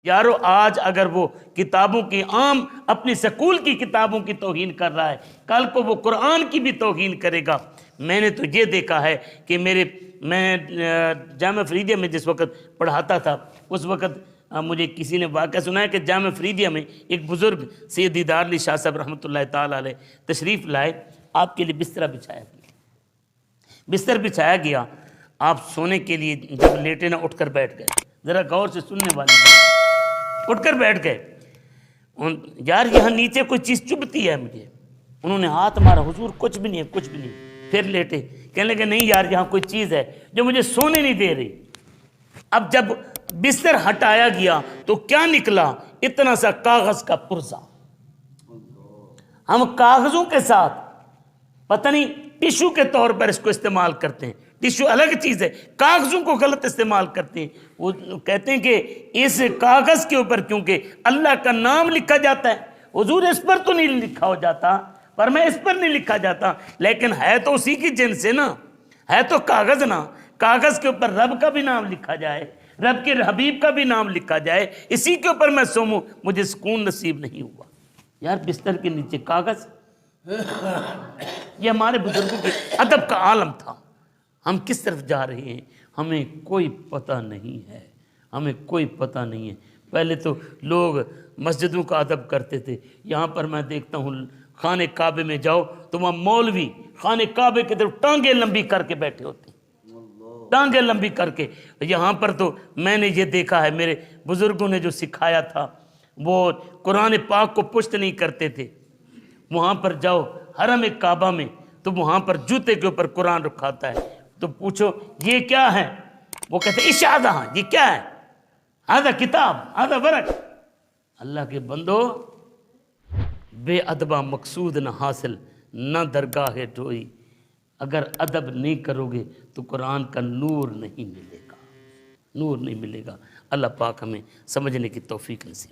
یارو آج اگر وہ کتابوں کی عام اپنی سکول کی کتابوں کی توہین کر رہا ہے، کل کو وہ قرآن کی بھی توہین کرے گا۔ میں نے تو یہ دیکھا ہے کہ میں جامعہ فریدیہ میں جس وقت پڑھاتا تھا، اس وقت مجھے کسی نے واقعہ سنایا کہ جامعہ فریدیہ میں ایک بزرگ سید دیدار علی شاہ صاحب رحمۃ اللہ تعالیٰ علیہ تشریف لائے، آپ کے لیے بستر بچھایا گیا، بستر بچھایا گیا، آپ سونے کے لیے جب لیٹے نہ اٹھ کر بیٹھ گئے، ذرا غور سے سننے والے اٹھ کر بیٹھ گئے، یار یہاں نیچے کوئی چیز چبھتی ہے مجھے، انہوں نے ہاتھ مارا، حضور کچھ بھی نہیں ہے، کچھ بھی نہیں، پھر لیٹے، کہنے لگے نہیں یار یہاں کوئی چیز ہے جو مجھے سونے نہیں دے رہی۔ اب جب بستر ہٹایا گیا تو کیا نکلا؟ اتنا سا کاغذ کا پرزہ۔ ہم کاغذوں کے ساتھ پتہ نہیں ٹیشو کے طور پر اس کو استعمال کرتے ہیں، ٹیشو الگ چیز ہے، کاغذوں کو غلط استعمال کرتے ہیں۔ وہ کہتے ہیں کہ اس کاغذ کے اوپر کیونکہ اللہ کا نام لکھا جاتا ہے، حضور اس پر تو نہیں لکھا ہو جاتا، پر میں اس پر نہیں لکھا جاتا، لیکن ہے تو اسی کی جنس سے نا، ہے تو کاغذ نا، کاغذ کے اوپر رب کا بھی نام لکھا جائے، رب کے حبیب کا بھی نام لکھا جائے، اسی کے اوپر میں سوموں، مجھے سکون نصیب نہیں ہوا۔ یار بستر کے نیچے کاغذ، یہ ہمارے بزرگوں کے ادب کا عالم تھا۔ ہم کس طرف جا رہے ہیں ہمیں کوئی پتہ نہیں ہے، ہمیں کوئی پتہ نہیں ہے۔ پہلے تو لوگ مسجدوں کا ادب کرتے تھے، یہاں پر میں دیکھتا ہوں خانہ کعبے میں جاؤ تو وہاں مولوی خانہ کعبے کی طرف ٹانگیں لمبی کر کے بیٹھے ہوتے ہیں، ٹانگیں لمبی کر کے۔ یہاں پر تو میں نے یہ دیکھا ہے، میرے بزرگوں نے جو سکھایا تھا، وہ قرآن پاک کو پشت نہیں کرتے تھے۔ وہاں پر جاؤ حرم کعبہ میں تو وہاں پر جوتے کے اوپر قرآن رکھا ہوتا ہے، تو پوچھو یہ کیا ہے، وہ کہتے ہیں اشہادہ، یہ کیا ہے؟ آدھا کتاب، آدھا ورق۔ اللہ کے بندو، بے ادبہ مقصود نہ حاصل، نہ درگاہ ڈوئی۔ اگر ادب نہیں کرو گے تو قرآن کا نور نہیں ملے گا، نور نہیں ملے گا۔ اللہ پاک ہمیں سمجھنے کی توفیق نصیب۔